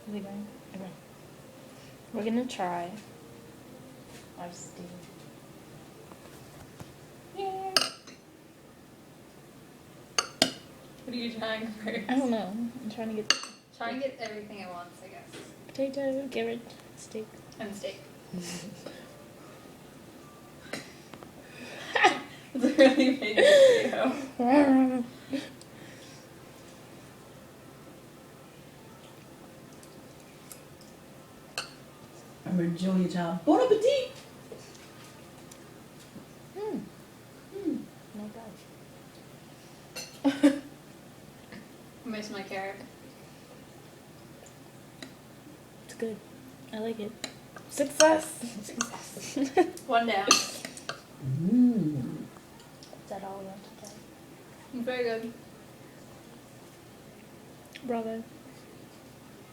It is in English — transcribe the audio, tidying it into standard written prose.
Is it going? Okay. We're gonna try our stew. Yeah. What are you trying first? I don't know. I'm trying to get Try and get everything at once, I guess. potato, carrot, steak. And steak. It's a really basic video. Remember Julia Child? Bon appetit! Not bad. I miss my carrot. It's good. I like it. Success. Success. One down. Mmm. Is that all we have to try? Very good. Bravo.